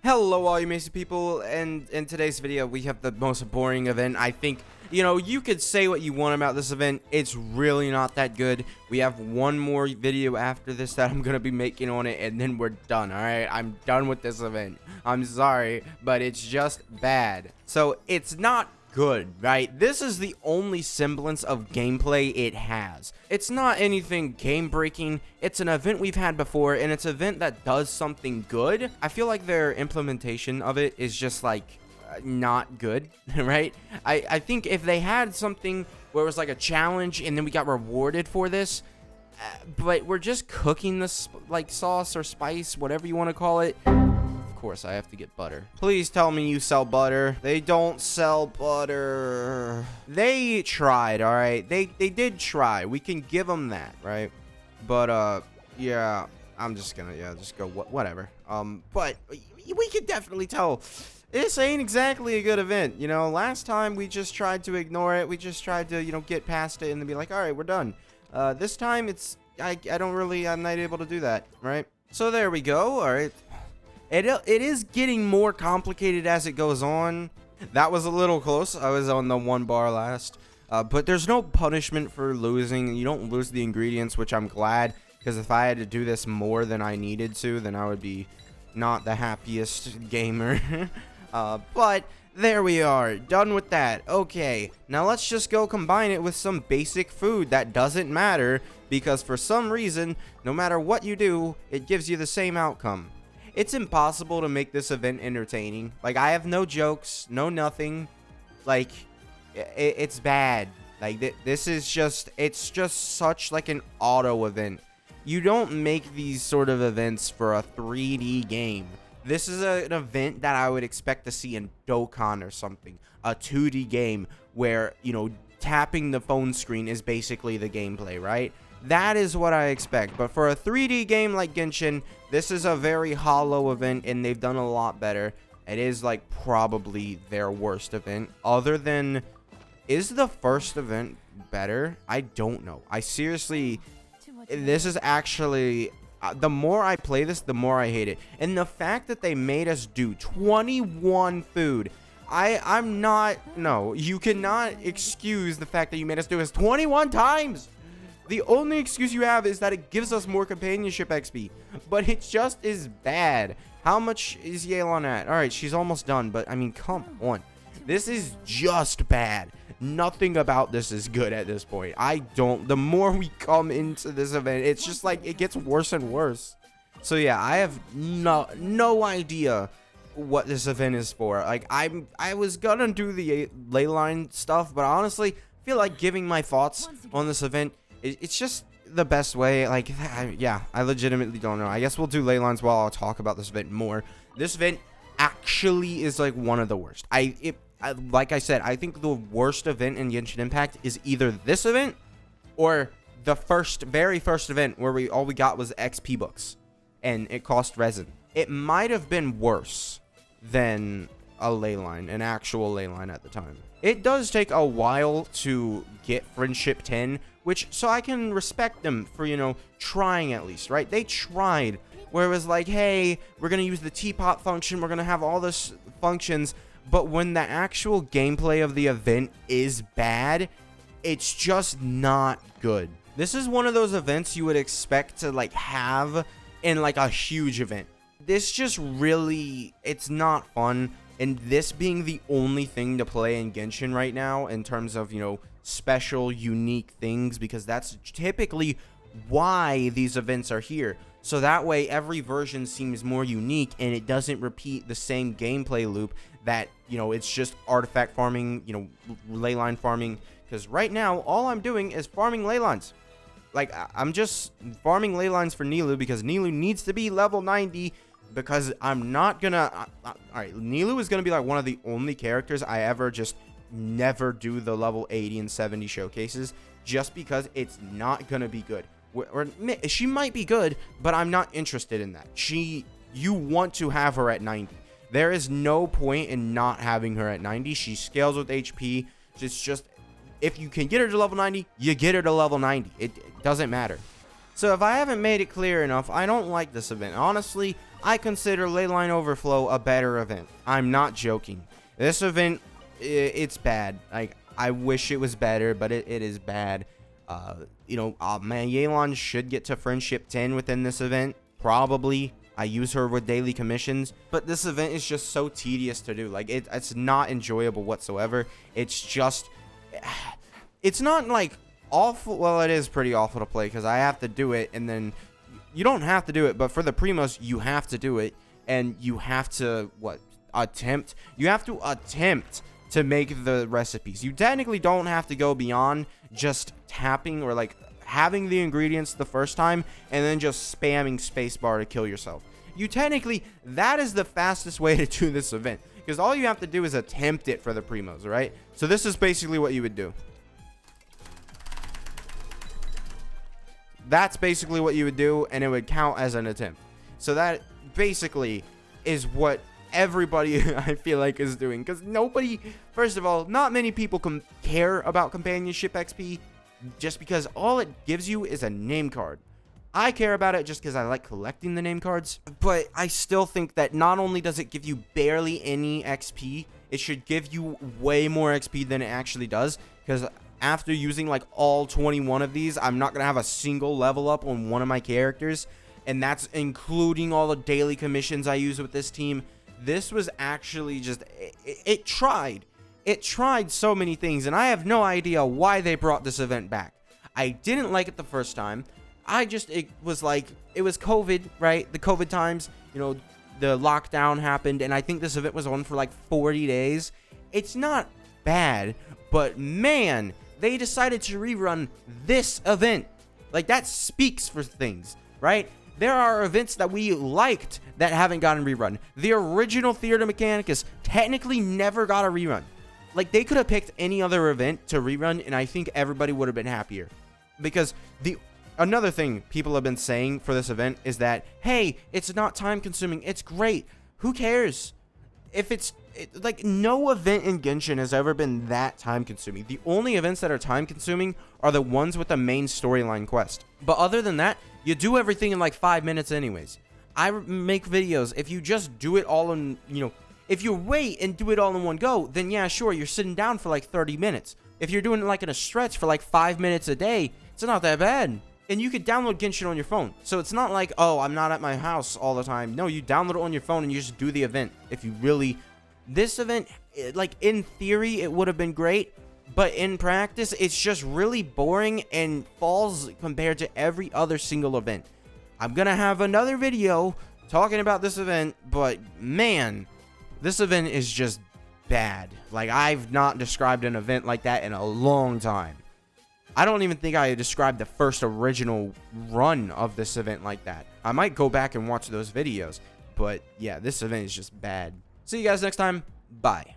Hello all you amazing people, and in today's video we have the most boring event. I think, you could say what you want about this event, it's really not that good. We have one more video after this that I'm gonna be making on it, and then we're done. Alright, I'm done with this event. I'm sorry, but it's just bad. So it's not good, right? This is the only semblance of gameplay it has. It's not anything game breaking. It's an event we've had before, and it's an event that does something good. I feel like their implementation of it is just like not good, right? I think if they had something where it was like a challenge and then we got rewarded for this, but we're just cooking this like sauce or spice, whatever you want to call it. Of course, I have to get butter. Please tell me you sell butter. They don't sell butter. They tried, all right? They did try. We can give them that, right? But yeah, I'm just gonna just go whatever. But we could definitely tell this ain't exactly a good event. Last time we just tried to ignore it. We just tried to get past it and then be like, all right, we're done. This time I'm not able to do that, right? So there we go. All right. It is getting more complicated as it goes on. That was a little close. I was on the 1 bar last. But there's no punishment for losing. You don't lose the ingredients, which I'm glad. Because if I had to do this more than I needed to, then I would be not the happiest gamer. But there we are. Done with that. Okay. Now let's just go combine it with some basic food that doesn't matter. Because for some reason, no matter what you do, it gives you the same outcome. It's impossible to make this event entertaining. Like, I have no jokes, no nothing. Like, it's bad. Like, it's just such like an auto event. You don't make these sort of events for a 3D game. This is an event that I would expect to see in Dokkan or something. A 2D game where, tapping the phone screen is basically the gameplay, right? That is what I expect. But for a 3D game like Genshin, this is a very hollow event, and they've done a lot better. It is like probably their worst event. Other than, is the first event better? I don't know. I seriously, this is actually, the more I play this, the more I hate it. And the fact that they made us do 21 food, no, you cannot excuse the fact that you made us do this 21 times. The only excuse you have is that it gives us more companionship XP, but it just is bad. How much is Yelan at? All right, she's almost done, but I mean, come on. This is just bad. Nothing about this is good at this point. The more we come into this event, it's just like it gets worse and worse. So yeah, I have no idea what this event is for. Like, I was gonna do the leyline stuff, but honestly, I feel like giving my thoughts on this event, it's just the best way. Like, I legitimately don't know. I guess we'll do ley lines while I'll talk about this event more. This event actually is like one of the worst. Like I said, I think the worst event in Genshin Impact is either this event or the very first event where all we got was XP books and it cost resin. It might have been worse than a ley line, an actual ley line at the time. It does take a while to get Friendship 10, so I can respect them for, trying at least, right? They tried, where it was like, hey, we're going to use the teapot function, we're going to have all this functions, but when the actual gameplay of the event is bad, it's just not good. This is one of those events you would expect to, like, have in, like, a huge event. This just really, it's not fun. And this being the only thing to play in Genshin right now in terms of, special, unique things, because that's typically why these events are here. So that way every version seems more unique and it doesn't repeat the same gameplay loop that, it's just artifact farming, leyline farming. Because right now, all I'm doing is farming leylines. Like, I'm just farming leylines for Nilou because Nilou needs to be level 90. Because I'm not gonna... Alright, Nilou is gonna be like one of the only characters I ever just never do the level 80 and 70 showcases. Just because it's not gonna be good. She might be good, but I'm not interested in that. You want to have her at 90. There is no point in not having her at 90. She scales with HP. It's just... If you can get her to level 90, you get her to level 90. It doesn't matter. So if I haven't made it clear enough, I don't like this event. Honestly, I consider Leyline Overflow a better event. I'm not joking. This event, it's bad. Like, I wish it was better, but it is bad. Man, Yelan should get to Friendship 10 within this event. Probably. I use her with daily commissions. But this event is just so tedious to do. Like, it's not enjoyable whatsoever. It's just... It's not, like, awful. Well, it is pretty awful to play because I have to do it, and then... You don't have to do it, but for the primos, you have to do it. And you have to, attempt? You have to attempt to make the recipes. You technically don't have to go beyond just tapping or like having the ingredients the first time and then just spamming spacebar to kill yourself. That is the fastest way to do this event, because all you have to do is attempt it for the primos, right? So this is basically what you would do. That's basically what you would do, and it would count as an attempt. So that basically is what everybody I feel like is doing, because first of all, not many people care about companionship XP, just because all it gives you is a name card. I care about it just because I like collecting the name cards, but I still think that not only does it give you barely any XP, it should give you way more XP than it actually does, because after using like all 21 of these, I'm not going to have a single level up on one of my characters, and that's including all the daily commissions I use with this team. This was actually just, it tried so many things, and I have no idea why they brought this event back. I didn't like it the first time. It was COVID, right? The COVID times, the lockdown happened, and I think this event was on for like 40 days. It's not bad, but man, they decided to rerun this event. Like, that speaks for things, right? There are events that we liked that haven't gotten rerun. The original Theater Mechanicus technically never got a rerun. Like, they could have picked any other event to rerun, and I think everybody would have been happier. Because another thing people have been saying for this event is that, hey, it's not time consuming. It's great. Who cares? Like, no event in Genshin has ever been that time consuming. The only events that are time consuming are the ones with the main storyline quest. But other than that, you do everything in like 5 minutes anyways. I make videos. If you just do it all in, if you wait and do it all in one go, then yeah, sure, you're sitting down for like 30 minutes. If you're doing it like in a stretch for like 5 minutes a day, it's not that bad. And you could download Genshin on your phone. So it's not like, oh, I'm not at my house all the time. No, you download it on your phone and you just do the event. If you really... This event, like, in theory, it would have been great. But in practice, it's just really boring and falls compared to every other single event. I'm going to have another video talking about this event. But, man, this event is just bad. Like, I've not described an event like that in a long time. I don't even think I described the first original run of this event like that. I might go back and watch those videos. But, yeah, this event is just bad. See you guys next time. Bye.